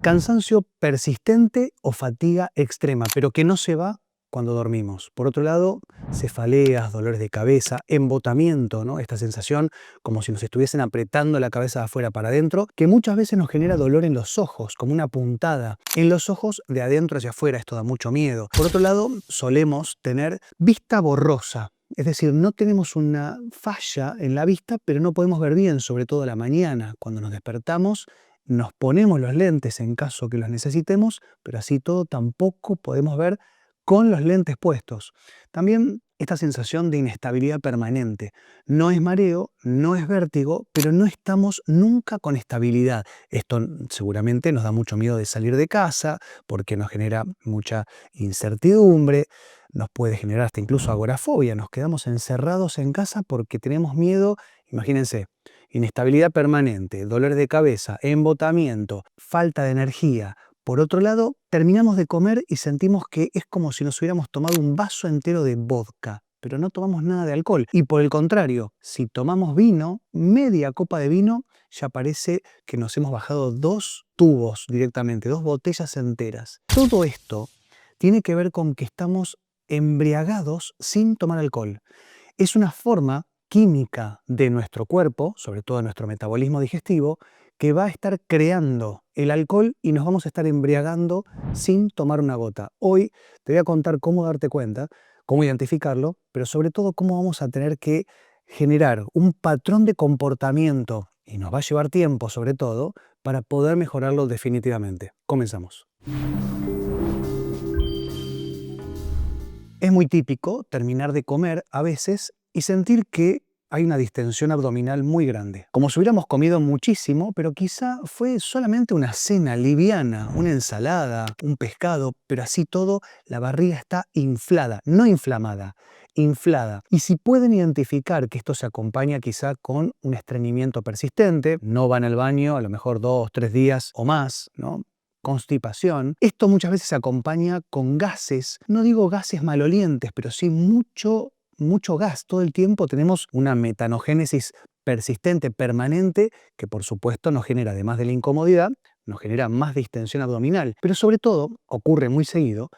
Cansancio persistente o fatiga extrema, pero que no se va cuando dormimos. Por otro lado, cefaleas, dolores de cabeza, embotamiento, ¿no? Esta sensación como si nos estuviesen apretando la cabeza de afuera para adentro, que muchas veces nos genera dolor en los ojos, como una puntada. En los ojos de adentro hacia afuera, esto da mucho miedo. Por otro lado, solemos tener vista borrosa. Es decir, no tenemos una falla en la vista, pero no podemos ver bien, sobre todo a la mañana. Cuando nos despertamos, nos ponemos los lentes en caso que los necesitemos, pero así todo tampoco podemos ver con los lentes puestos. También esta sensación de inestabilidad permanente. No es mareo, no es vértigo, pero no estamos nunca con estabilidad. Esto seguramente nos da mucho miedo de salir de casa porque nos genera mucha incertidumbre, nos puede generar hasta incluso agorafobia. Nos quedamos encerrados en casa porque tenemos miedo, imagínense, inestabilidad permanente, dolor de cabeza, embotamiento, falta de energía. Por otro lado, terminamos de comer y sentimos que es como si nos hubiéramos tomado un vaso entero de vodka, pero no tomamos nada de alcohol. Y por el contrario, si tomamos vino, media copa de vino, ya parece que nos hemos bajado 2 tubos directamente, 2 botellas enteras. Todo esto tiene que ver con que estamos embriagados sin tomar alcohol. Es una forma química de nuestro cuerpo, sobre todo de nuestro metabolismo digestivo, que va a estar creando el alcohol y nos vamos a estar embriagando sin tomar una gota. Hoy te voy a contar cómo darte cuenta, cómo identificarlo, pero sobre todo cómo vamos a tener que generar un patrón de comportamiento, y nos va a llevar tiempo sobre todo, para poder mejorarlo definitivamente. Comenzamos. Es muy típico terminar de comer a veces y sentir que hay una distensión abdominal muy grande. Como si hubiéramos comido muchísimo, pero quizá fue solamente una cena liviana, una ensalada, un pescado, pero así todo la barriga está inflada, no inflamada, inflada. Y si pueden identificar que esto se acompaña quizá con un estreñimiento persistente, no van al baño a lo mejor 2, 3 días o más, ¿no? Constipación. Esto muchas veces se acompaña con gases, no digo gases malolientes, pero sí mucho gas. Todo el tiempo tenemos una metanogénesis persistente, permanente, que por supuesto nos genera, además de la incomodidad, nos genera más distensión abdominal. Pero sobre todo, ocurre muy seguido,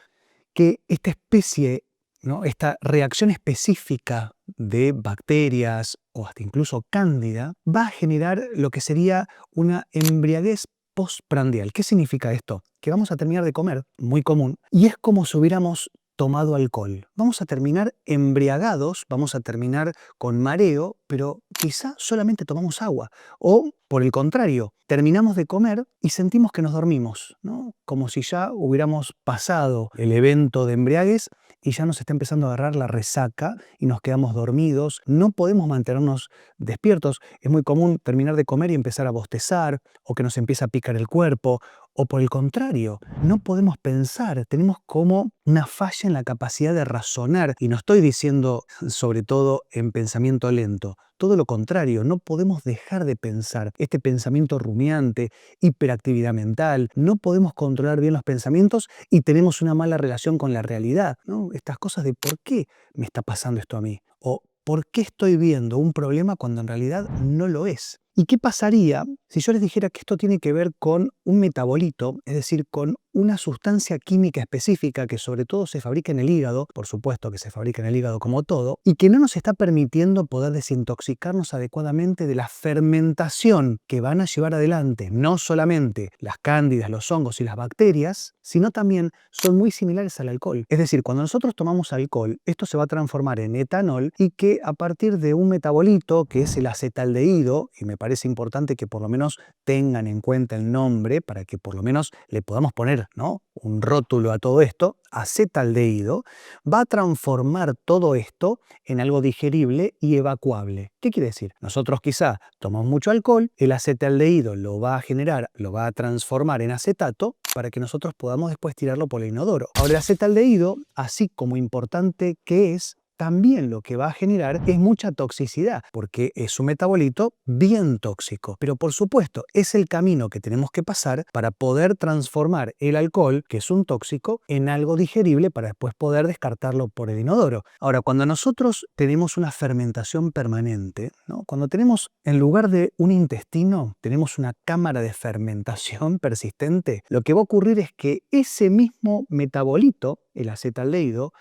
que esta especie, ¿no? Esta reacción específica de bacterias o hasta incluso cándida va a generar lo que sería una embriaguez postprandial. ¿Qué significa esto? Que vamos a terminar de comer, muy común, y es como si hubiéramos tomado alcohol. Vamos a terminar embriagados, vamos a terminar con mareo, pero quizá solamente tomamos agua. O, por el contrario, terminamos de comer y sentimos que nos dormimos, ¿no? Como si ya hubiéramos pasado el evento de embriaguez y ya nos está empezando a agarrar la resaca y nos quedamos dormidos. No podemos mantenernos despiertos. Es muy común terminar de comer y empezar a bostezar, o que nos empieza a picar el cuerpo, o por el contrario, no podemos pensar, tenemos como una falla en la capacidad de razonar, y no estoy diciendo sobre todo en pensamiento lento, todo lo contrario, no podemos dejar de pensar. Este pensamiento rumiante, hiperactividad mental, no podemos controlar bien los pensamientos y tenemos una mala relación con la realidad, ¿no? Estas cosas de ¿por qué me está pasando esto a mí? O ¿por qué estoy viendo un problema cuando en realidad no lo es? ¿Y qué pasaría si yo les dijera que esto tiene que ver con un metabolito, es decir, con una sustancia química específica que sobre todo se fabrica en el hígado, por supuesto que se fabrica en el hígado como todo, y que no nos está permitiendo poder desintoxicarnos adecuadamente de la fermentación que van a llevar adelante no solamente las cándidas, los hongos y las bacterias, sino también son muy similares al alcohol? Es decir, cuando nosotros tomamos alcohol, esto se va a transformar en etanol, y que a partir de un metabolito que es el acetaldehído, y me parece importante que por lo menos tengan en cuenta el nombre para que por lo menos le podamos poner, ¿no?, un rótulo a todo esto, acetaldehído, va a transformar todo esto en algo digerible y evacuable. ¿Qué quiere decir? Nosotros quizá tomamos mucho alcohol, el acetaldehído lo va a generar, lo va a transformar en acetato para que nosotros podamos después tirarlo por el inodoro. Ahora, el acetaldehído, así como importante que es, también lo que va a generar es mucha toxicidad, porque es un metabolito bien tóxico. Pero por supuesto, es el camino que tenemos que pasar para poder transformar el alcohol, que es un tóxico, en algo digerible para después poder descartarlo por el inodoro. Ahora, cuando nosotros tenemos una fermentación permanente, ¿no? Cuando tenemos, en lugar de un intestino, tenemos una cámara de fermentación persistente, lo que va a ocurrir es que ese mismo metabolito, el acetaldehído,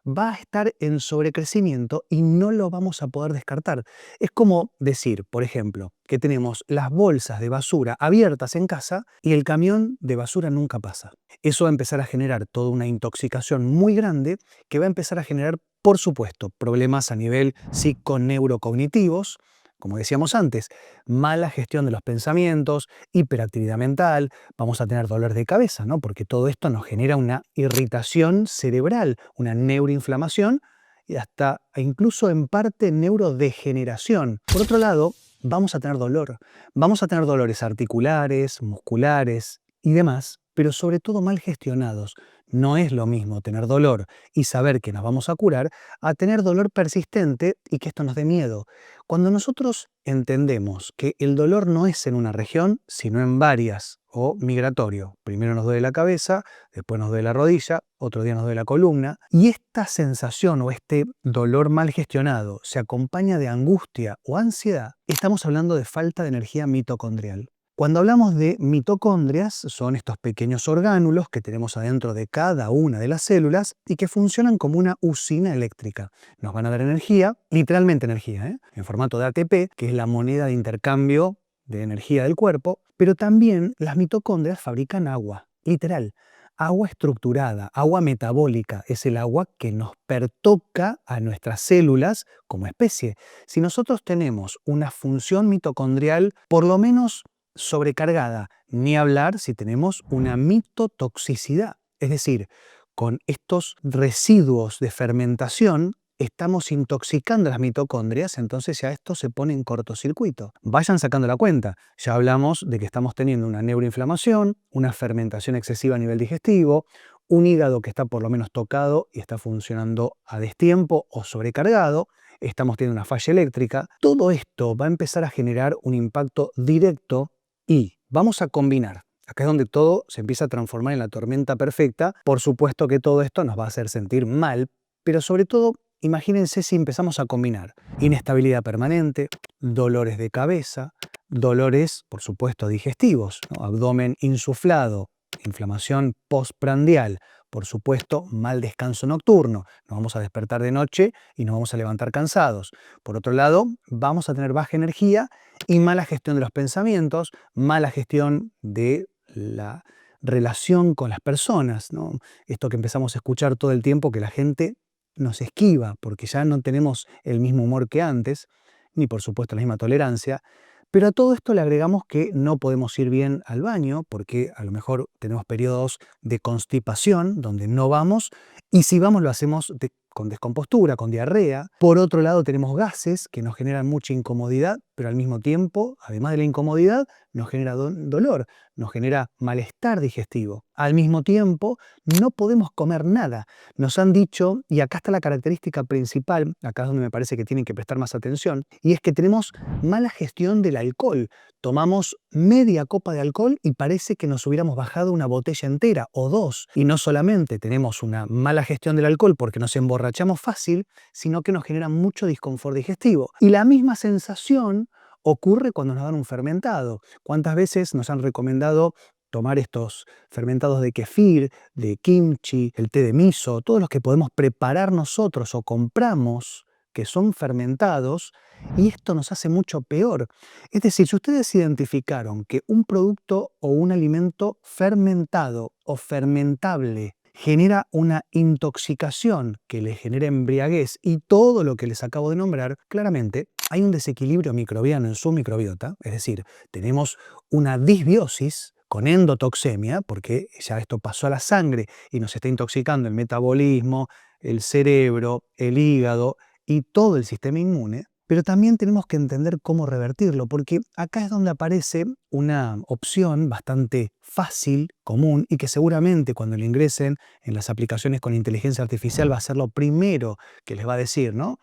va a estar en sobrecrecimiento y no lo vamos a poder descartar. Es como decir, por ejemplo, que tenemos las bolsas de basura abiertas en casa y el camión de basura nunca pasa. Eso va a empezar a generar toda una intoxicación muy grande que va a empezar a generar, por supuesto, problemas a nivel psiconeurocognitivos, como decíamos antes, mala gestión de los pensamientos, hiperactividad mental, vamos a tener dolor de cabeza, ¿no? Porque todo esto nos genera una irritación cerebral, una neuroinflamación y hasta incluso en parte neurodegeneración. Por otro lado, vamos a tener dolor. Vamos a tener dolores articulares, musculares y demás, pero sobre todo mal gestionados. No es lo mismo tener dolor y saber que nos vamos a curar a tener dolor persistente y que esto nos dé miedo. Cuando nosotros entendemos que el dolor no es en una región, sino en varias, o migratorio, primero nos duele la cabeza, después nos duele la rodilla, otro día nos duele la columna, y esta sensación o este dolor mal gestionado se acompaña de angustia o ansiedad, estamos hablando de falta de energía mitocondrial. Cuando hablamos de mitocondrias, son estos pequeños orgánulos que tenemos adentro de cada una de las células y que funcionan como una usina eléctrica. Nos van a dar energía, literalmente energía, en formato de ATP, que es la moneda de intercambio de energía del cuerpo, pero también las mitocondrias fabrican agua, literal. Agua estructurada, agua metabólica, es el agua que nos pertoca a nuestras células como especie. Si nosotros tenemos una función mitocondrial, por lo menos sobrecargada, ni hablar si tenemos una mitotoxicidad. Es decir, con estos residuos de fermentación estamos intoxicando las mitocondrias, entonces ya esto se pone en cortocircuito. Vayan sacando la cuenta. Ya hablamos de que estamos teniendo una neuroinflamación, una fermentación excesiva a nivel digestivo, un hígado que está por lo menos tocado y está funcionando a destiempo o sobrecargado, estamos teniendo una falla eléctrica. Todo esto va a empezar a generar un impacto directo y vamos a combinar. Acá es donde todo se empieza a transformar en la tormenta perfecta. Por supuesto que todo esto nos va a hacer sentir mal, pero sobre todo, imagínense si empezamos a combinar inestabilidad permanente, dolores de cabeza, dolores, por supuesto, digestivos, ¿no? Abdomen insuflado, inflamación postprandial, por supuesto, mal descanso nocturno. Nos vamos a despertar de noche y nos vamos a levantar cansados. Por otro lado, vamos a tener baja energía y mala gestión de los pensamientos, mala gestión de la relación con las personas, ¿no? Esto que empezamos a escuchar todo el tiempo, que la gente nos esquiva porque ya no tenemos el mismo humor que antes, ni por supuesto la misma tolerancia. Pero a todo esto le agregamos que no podemos ir bien al baño porque a lo mejor tenemos periodos de constipación donde no vamos y si vamos lo hacemos con descompostura, con diarrea. Por otro lado tenemos gases que nos generan mucha incomodidad, pero al mismo tiempo, además de la incomodidad, nos genera dolor, nos genera malestar digestivo. Al mismo tiempo, no podemos comer nada. Nos han dicho, y acá está la característica principal, acá es donde me parece que tienen que prestar más atención, y es que tenemos mala gestión del alcohol. Tomamos media copa de alcohol y parece que nos hubiéramos bajado una botella entera o dos. Y no solamente tenemos una mala gestión del alcohol porque nos emborrachamos fácil, sino que nos genera mucho disconfort digestivo. Y la misma sensación ocurre cuando nos dan un fermentado. ¿Cuántas veces nos han recomendado tomar estos fermentados de kefir, de kimchi, el té de miso, todos los que podemos preparar nosotros o compramos que son fermentados, y esto nos hace mucho peor? Es decir, si ustedes identificaron que un producto o un alimento fermentado o fermentable genera una intoxicación que le genera embriaguez y todo lo que les acabo de nombrar, claramente hay un desequilibrio microbiano en su microbiota, es decir, tenemos una disbiosis con endotoxemia, porque ya esto pasó a la sangre y nos está intoxicando el metabolismo, el cerebro, el hígado y todo el sistema inmune. pero también tenemos que entender cómo revertirlo, porque acá es donde aparece una opción bastante fácil, común, y que seguramente cuando lo ingresen en las aplicaciones con inteligencia artificial va a ser lo primero que les va a decir, ¿no?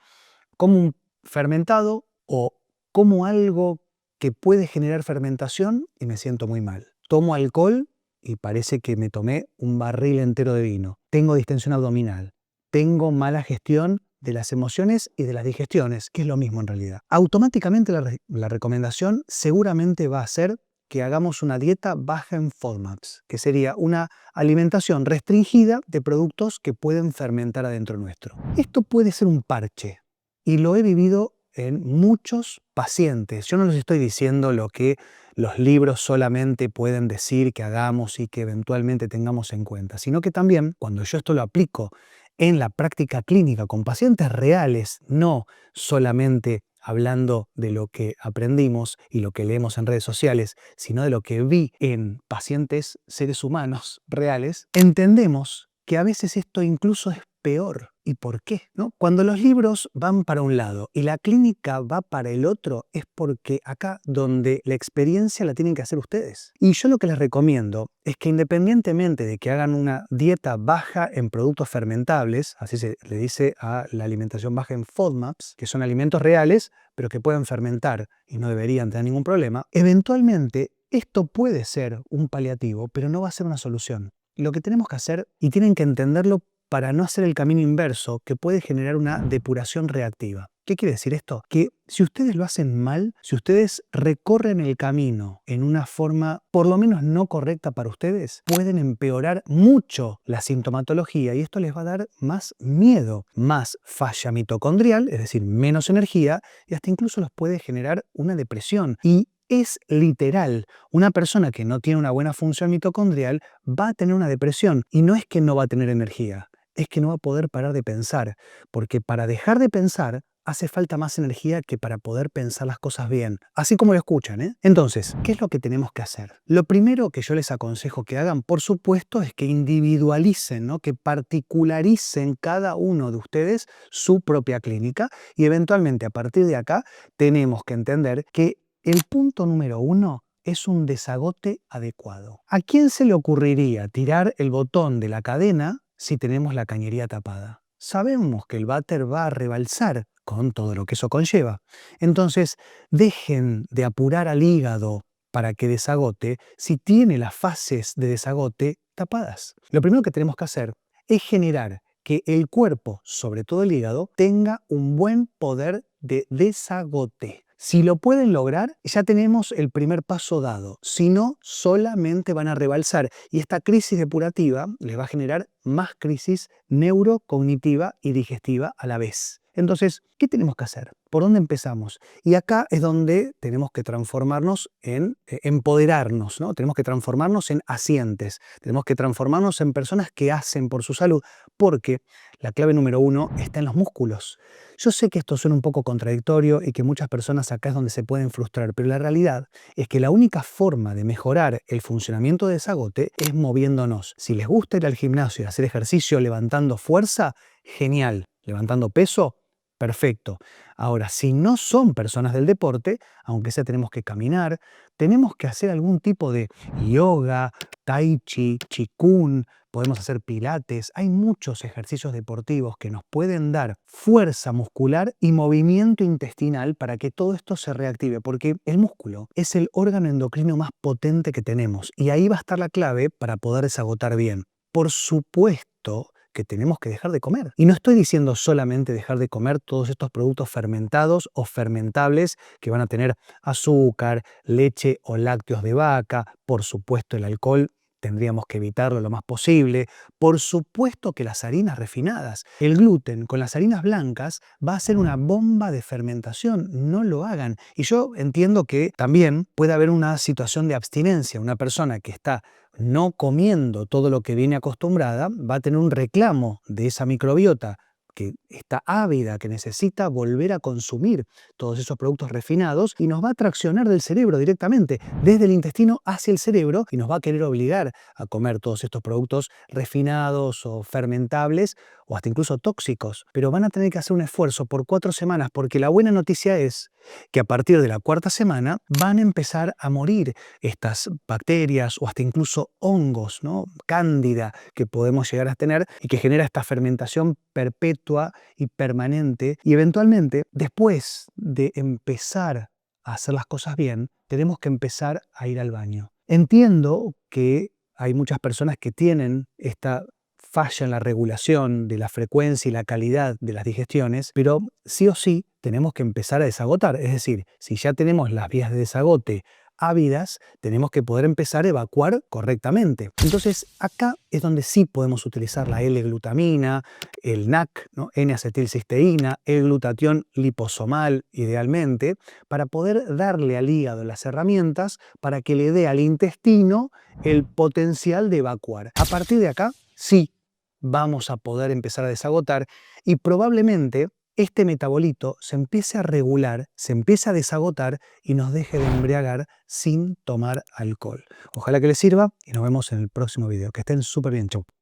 Como un fermentado o como algo que puede generar fermentación y me siento muy mal. Tomo alcohol y parece que me tomé un barril entero de vino. Tengo distensión abdominal. Tengo mala gestión de las emociones y de las digestiones, que es lo mismo en realidad. Automáticamente la recomendación seguramente va a ser que hagamos una dieta baja en FODMAPs, que sería una alimentación restringida de productos que pueden fermentar adentro nuestro. Esto puede ser un parche y lo he vivido en muchos pacientes. Yo no les estoy diciendo lo que los libros solamente pueden decir que hagamos y que eventualmente tengamos en cuenta, sino que también cuando yo esto lo aplico en la práctica clínica con pacientes reales, no solamente hablando de lo que aprendimos y lo que leemos en redes sociales, sino de lo que vi en pacientes seres humanos reales, entendemos que a veces esto incluso es peor. ¿Y por qué? ¿No? Cuando los libros van para un lado y la clínica va para el otro, es porque acá donde la experiencia la tienen que hacer ustedes. Y yo lo que les recomiendo es que independientemente de que hagan una dieta baja en productos fermentables, así se le dice a la alimentación baja en FODMAPs, que son alimentos reales, pero que pueden fermentar y no deberían tener ningún problema, eventualmente esto puede ser un paliativo, pero no va a ser una solución. Lo que tenemos que hacer, y tienen que entenderlo para no hacer el camino inverso, que puede generar una depuración reactiva. ¿Qué quiere decir esto? Que si ustedes lo hacen mal, si ustedes recorren el camino en una forma por lo menos no correcta para ustedes, pueden empeorar mucho la sintomatología y esto les va a dar más miedo, más falla mitocondrial, es decir, menos energía, y hasta incluso los puede generar una depresión. Y es literal, una persona que no tiene una buena función mitocondrial va a tener una depresión y no es que no va a tener energía, es que no va a poder parar de pensar, porque para dejar de pensar hace falta más energía que para poder pensar las cosas bien, así como lo escuchan, ¿eh? Entonces, ¿qué es lo que tenemos que hacer? Lo primero que yo les aconsejo que hagan, por supuesto, es que individualicen, ¿no? Que particularicen cada uno de ustedes su propia clínica y eventualmente a partir de acá tenemos que entender que el punto número 1 es un desagote adecuado. ¿A quién se le ocurriría tirar el botón de la cadena si tenemos la cañería tapada? Sabemos que el váter va a rebalsar con todo lo que eso conlleva. Entonces, dejen de apurar al hígado para que desagote si tiene las fases de desagote tapadas. Lo primero que tenemos que hacer es generar que el cuerpo, sobre todo el hígado, tenga un buen poder de desagote. Si lo pueden lograr, ya tenemos el primer paso dado. Si no, solamente van a rebalsar y esta crisis depurativa les va a generar más crisis neurocognitiva y digestiva a la vez. Entonces, ¿qué tenemos que hacer? ¿Por dónde empezamos? Y acá es donde tenemos que transformarnos en empoderarnos, ¿no? Tenemos que transformarnos en hacientes, tenemos que transformarnos en personas que hacen por su salud, porque la clave número 1 está en los músculos. Yo sé que esto suena un poco contradictorio y que muchas personas acá es donde se pueden frustrar, pero la realidad es que la única forma de mejorar el funcionamiento de desagote es moviéndonos. Si les gusta ir al gimnasio y hacer ejercicio levantando fuerza, genial. Levantando peso, perfecto. Ahora, si no son personas del deporte, aunque sea tenemos que caminar, tenemos que hacer algún tipo de yoga, tai chi, qigong, podemos hacer pilates. Hay muchos ejercicios deportivos que nos pueden dar fuerza muscular y movimiento intestinal para que todo esto se reactive, porque el músculo es el órgano endocrino más potente que tenemos y ahí va a estar la clave para poder desagotar bien. Por supuesto que tenemos que dejar de comer. Y no estoy diciendo solamente dejar de comer todos estos productos fermentados o fermentables que van a tener azúcar, leche o lácteos de vaca, por supuesto el alcohol. Tendríamos que evitarlo lo más posible. Por supuesto que las harinas refinadas. El gluten con las harinas blancas va a ser una bomba de fermentación. No lo hagan. Y yo entiendo que también puede haber una situación de abstinencia. Una persona que está no comiendo todo lo que viene acostumbrada va a tener un reclamo de esa microbiota que está ávida, que necesita volver a consumir todos esos productos refinados y nos va a traccionar del cerebro directamente, desde el intestino hacia el cerebro y nos va a querer obligar a comer todos estos productos refinados o fermentables o hasta incluso tóxicos, pero van a tener que hacer un esfuerzo por 4 semanas, porque la buena noticia es que a partir de la cuarta semana van a empezar a morir estas bacterias o hasta incluso hongos, ¿no? Cándida que podemos llegar a tener y que genera esta fermentación perpetua y permanente. Y eventualmente, después de empezar a hacer las cosas bien, tenemos que empezar a ir al baño. Entiendo que hay muchas personas que tienen esta falla en la regulación de la frecuencia y la calidad de las digestiones, pero sí o sí tenemos que empezar a desagotar. Es decir, si ya tenemos las vías de desagote ávidas, tenemos que poder empezar a evacuar correctamente. Entonces, acá es donde sí podemos utilizar la L-glutamina, el NAC, ¿no? N-acetilcisteína, el glutatión liposomal, idealmente, para poder darle al hígado las herramientas para que le dé al intestino el potencial de evacuar. A partir de acá, sí vamos a poder empezar a desagotar y probablemente este metabolito se empiece a regular, se empiece a desagotar y nos deje de embriagar sin tomar alcohol. Ojalá que les sirva y nos vemos en el próximo video. Que estén súper bien. Chau.